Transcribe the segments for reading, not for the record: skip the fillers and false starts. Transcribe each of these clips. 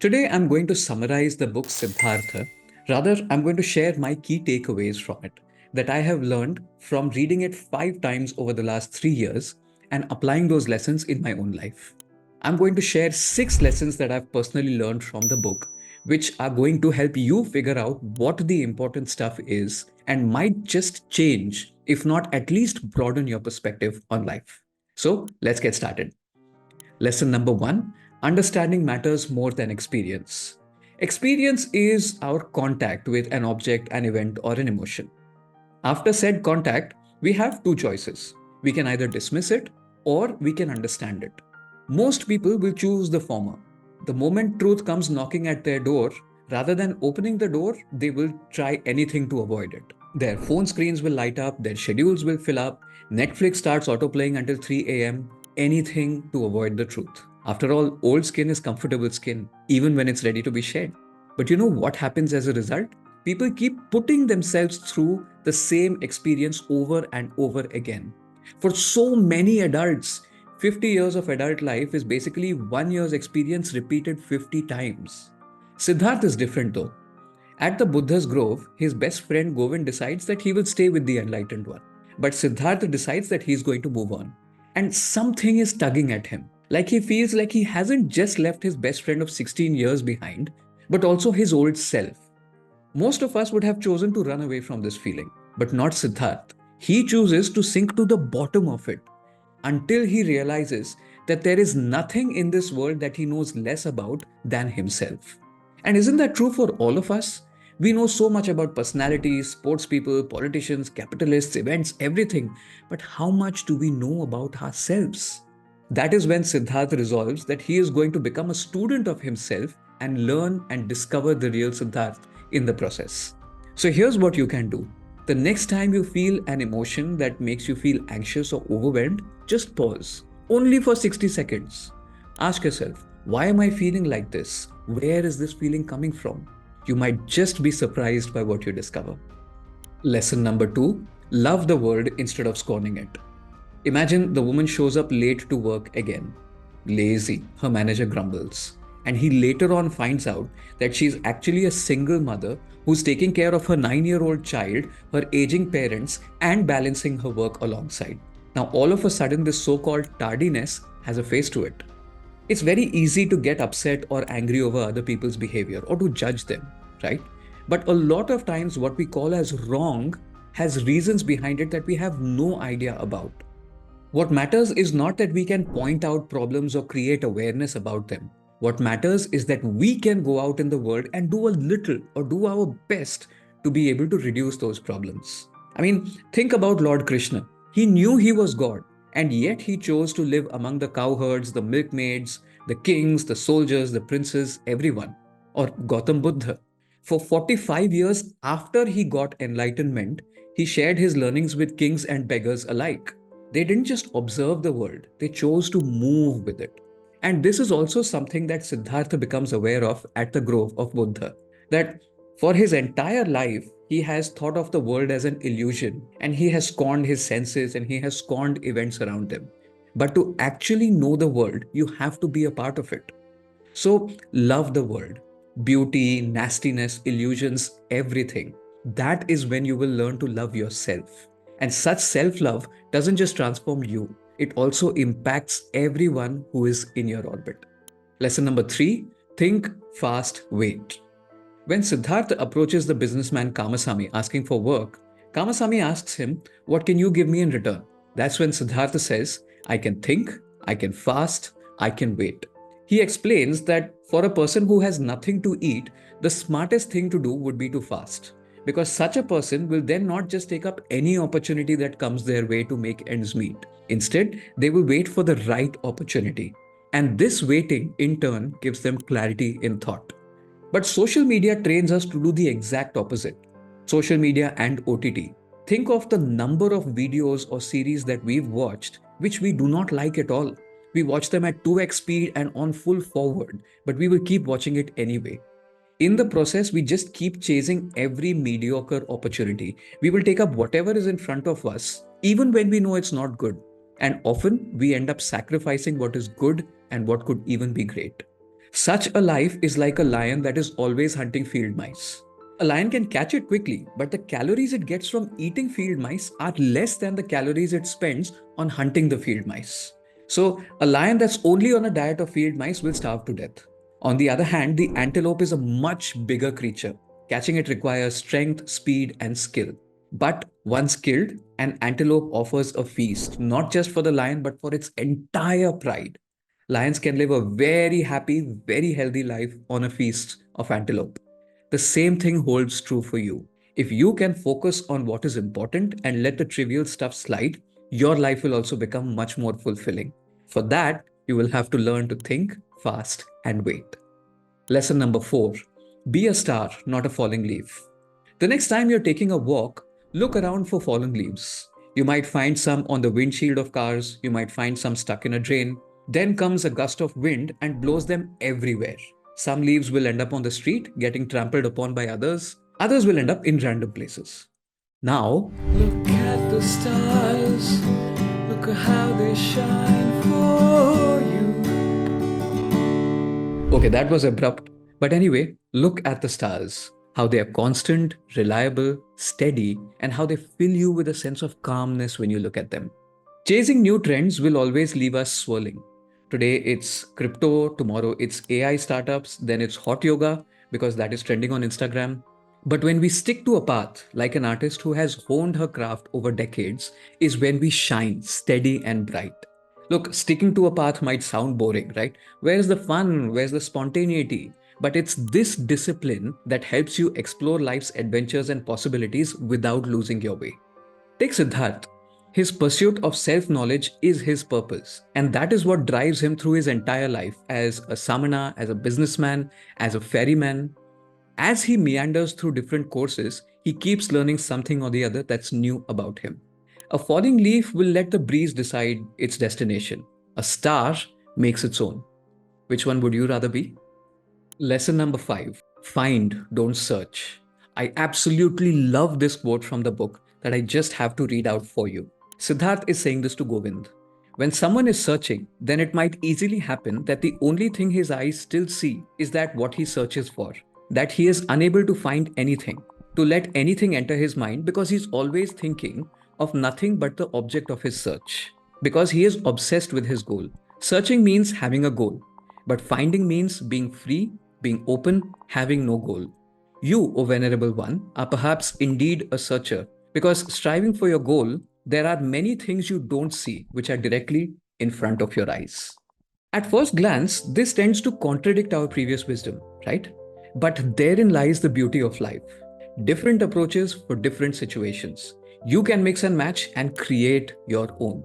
Today, I'm going to summarize the book Siddhartha. Rather, I'm going to share my key takeaways from it that I have learned from reading it 5 times over the last 3 years and applying those lessons in my own life. I'm going to share 6 lessons that I've personally learned from the book, which are going to help you figure out what the important stuff is and might just change, if not at least broaden your perspective on life. So, let's get started. Lesson number 1, understanding matters more than experience. Experience is our contact with an object, an event, or an emotion. After said contact, we have two choices. We can either dismiss it or we can understand it. Most people will choose the former. The moment truth comes knocking at their door, rather than opening the door, they will try anything to avoid it. Their phone screens will light up, their schedules will fill up, Netflix starts autoplaying until 3 a.m., anything to avoid the truth. After all, old skin is comfortable skin, even when it's ready to be shed. But you know what happens as a result? People keep putting themselves through the same experience over and over again. For so many adults, 50 years of adult life is basically 1 year's experience repeated 50 times. Siddhartha is different though. At the Buddha's grove, his best friend Govind decides that he will stay with the enlightened one. But Siddhartha decides that he's going to move on. And something is tugging at him. Like he feels like he hasn't just left his best friend of 16 years behind, but also his old self. Most of us would have chosen to run away from this feeling, but not Siddharth. He chooses to sink to the bottom of it until he realizes that there is nothing in this world that he knows less about than himself. And isn't that true for all of us? We know so much about personalities, sports people, politicians, capitalists, events, everything. But how much do we know about ourselves? That is when Siddhartha resolves that he is going to become a student of himself and learn and discover the real Siddhartha in the process. So here's what you can do. The next time you feel an emotion that makes you feel anxious or overwhelmed, just pause. Only for 60 seconds. Ask yourself, why am I feeling like this? Where is this feeling coming from? You might just be surprised by what you discover. Lesson number 2, love the world instead of scorning it. Imagine the woman shows up late to work again. Lazy, her manager grumbles. And he later on finds out that she's actually a single mother who's taking care of her 9-year-old child, her aging parents, and balancing her work alongside. Now, all of a sudden, this so called tardiness has a face to it. It's very easy to get upset or angry over other people's behavior or to judge them, right? But a lot of times, what we call as wrong has reasons behind it that we have no idea about. What matters is not that we can point out problems or create awareness about them. What matters is that we can go out in the world and do a little or do our best to be able to reduce those problems. I mean, think about Lord Krishna. He knew he was God, and yet he chose to live among the cowherds, the milkmaids, the kings, the soldiers, the princes, everyone. Or Gautam Buddha. For 45 years after he got enlightenment, he shared his learnings with kings and beggars alike. They didn't just observe the world, they chose to move with it. And this is also something that Siddhartha becomes aware of at the Grove of Buddha. That for his entire life, he has thought of the world as an illusion and he has scorned his senses and he has scorned events around him. But to actually know the world, you have to be a part of it. So, love the world. Beauty, nastiness, illusions, everything. That is when you will learn to love yourself. And such self love doesn't just transform you, it also impacts everyone who is in your orbit. Lesson number 3, think fast, wait. When Siddhartha approaches the businessman Kamasamy asking for work, Kamasamy asks him, what can you give me in return? That's when Siddhartha says, I can think, I can fast, I can wait. He explains that for a person who has nothing to eat, the smartest thing to do would be to fast. Because such a person will then not just take up any opportunity that comes their way to make ends meet. Instead, they will wait for the right opportunity. And this waiting, in turn, gives them clarity in thought. But social media trains us to do the exact opposite. Social media and OTT. Think of the number of videos or series that we've watched which we do not like at all. We watch them at 2x speed and on full forward, but we will keep watching it anyway. In the process, we just keep chasing every mediocre opportunity. We will take up whatever is in front of us, even when we know it's not good. And often we end up sacrificing what is good and what could even be great. Such a life is like a lion that is always hunting field mice. A lion can catch it quickly, but the calories it gets from eating field mice are less than the calories it spends on hunting the field mice. So, a lion that's only on a diet of field mice will starve to death. On the other hand, the antelope is a much bigger creature. Catching it requires strength, speed, and skill. But once killed, an antelope offers a feast, not just for the lion, but for its entire pride. Lions can live a very happy, very healthy life on a feast of antelope. The same thing holds true for you. If you can focus on what is important and let the trivial stuff slide, your life will also become much more fulfilling. For that, you will have to learn to think fast and wait. Lesson number 4: be a star, not a falling leaf. The next time you're taking a walk, look around for fallen leaves. You might find some on the windshield of cars, you might find some stuck in a drain. Then comes a gust of wind and blows them everywhere. Some leaves will end up on the street, getting trampled upon by others. Others will end up in random places. Now, look at the stars, look at how they shine for you. Okay, that was abrupt. But anyway, look at the stars. How they are constant, reliable, steady, and how they fill you with a sense of calmness when you look at them. Chasing new trends will always leave us swirling. Today it's crypto, tomorrow it's AI startups, then it's hot yoga because that is trending on Instagram. But when we stick to a path, like an artist who has honed her craft over decades, is when we shine steady and bright. Look, sticking to a path might sound boring, right? Where's the fun? Where's the spontaneity? But it's this discipline that helps you explore life's adventures and possibilities without losing your way. Take Siddhartha. His pursuit of self knowledge is his purpose, and that is what drives him through his entire life as a samana, as a businessman, as a ferryman. As he meanders through different courses, he keeps learning something or the other that's new about him. A falling leaf will let the breeze decide its destination. A star makes its own. Which one would you rather be? Lesson number 5: find, don't search. I absolutely love this quote from the book that I just have to read out for you. Siddharth is saying this to Govind. When someone is searching, then it might easily happen that the only thing his eyes still see is that what he searches for, that he is unable to find anything, to let anything enter his mind because he's always thinking of nothing but the object of his search, because he is obsessed with his goal. Searching means having a goal, but finding means being free, being open, having no goal. You, O Venerable One, are perhaps indeed a searcher, because striving for your goal, there are many things you don't see which are directly in front of your eyes. At first glance, this tends to contradict our previous wisdom, right? But therein lies the beauty of life. Different approaches for different situations. You can mix and match and create your own.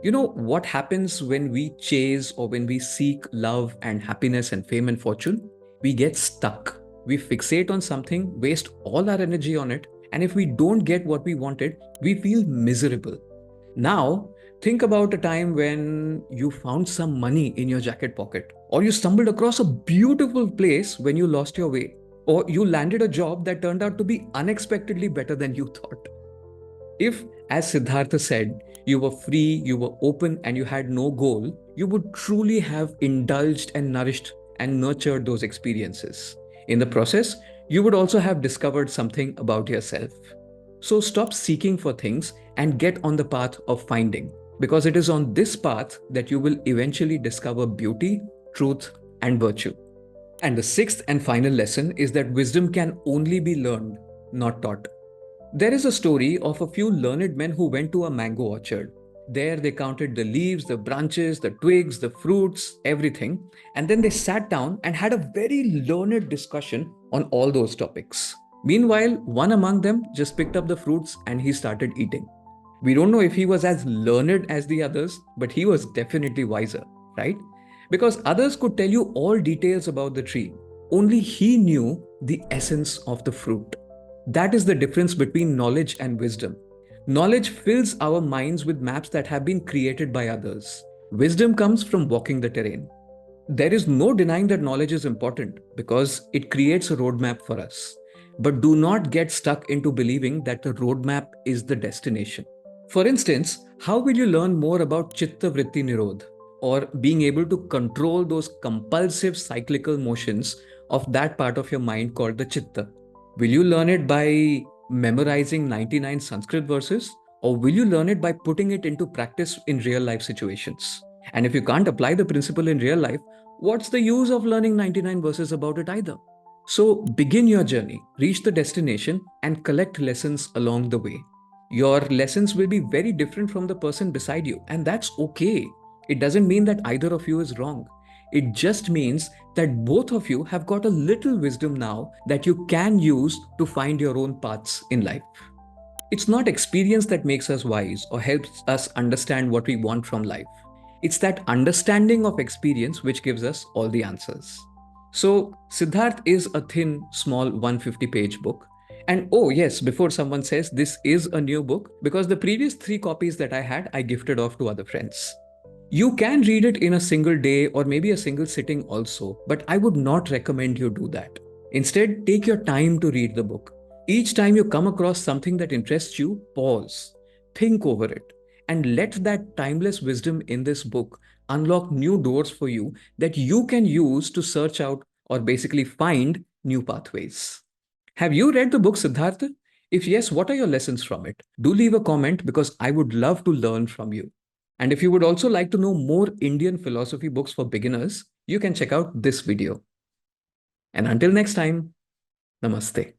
You know what happens when we chase or when we seek love and happiness and fame and fortune? We get stuck. We fixate on something, waste all our energy on it, and if we don't get what we wanted, we feel miserable. Now, think about a time when you found some money in your jacket pocket, or you stumbled across a beautiful place when you lost your way, or you landed a job that turned out to be unexpectedly better than you thought. If, as Siddhartha said, you were free, you were open, and you had no goal, you would truly have indulged and nourished and nurtured those experiences. In the process, you would also have discovered something about yourself. So stop seeking for things and get on the path of finding, because it is on this path that you will eventually discover beauty, truth, and virtue. And the sixth and final lesson is that wisdom can only be learned, not taught. There is a story of a few learned men who went to a mango orchard. There they counted the leaves, the branches, the twigs, the fruits, everything, and then they sat down and had a very learned discussion on all those topics. Meanwhile, one among them just picked up the fruits and he started eating. We don't know if he was as learned as the others, but he was definitely wiser, right? Because others could tell you all details about the tree. Only he knew the essence of the fruit. That is the difference between knowledge and wisdom. Knowledge fills our minds with maps that have been created by others. Wisdom comes from walking the terrain. There is no denying that knowledge is important because it creates a roadmap for us. But do not get stuck into believing that the roadmap is the destination. For instance, how will you learn more about Chitta Vritti Nirodh? or being able to control those compulsive cyclical motions of that part of your mind called the chitta? Will you learn it by memorizing 99 Sanskrit verses, or will you learn it by putting it into practice in real life situations? And if you can't apply the principle in real life, what's the use of learning 99 verses about it either? So begin your journey, reach the destination, and collect lessons along the way. Your lessons will be very different from the person beside you, and that's okay. It doesn't mean that either of you is wrong. It just means that both of you have got a little wisdom now that you can use to find your own paths in life. It's not experience that makes us wise or helps us understand what we want from life. It's that understanding of experience which gives us all the answers. So, Siddharth is a thin, small 150-page book. And oh, yes, before someone says this is a new book, because the previous three copies that I had, I gifted off to other friends. You can read it in a single day or maybe a single sitting also, but I would not recommend you do that. Instead, take your time to read the book. Each time you come across something that interests you, pause, think over it, and let that timeless wisdom in this book unlock new doors for you that you can use to search out or basically find new pathways. Have you read the book Siddhartha? If yes, what are your lessons from it? Do leave a comment because I would love to learn from you. And if you would also like to know more Indian philosophy books for beginners, you can check out this video. And until next time, namaste.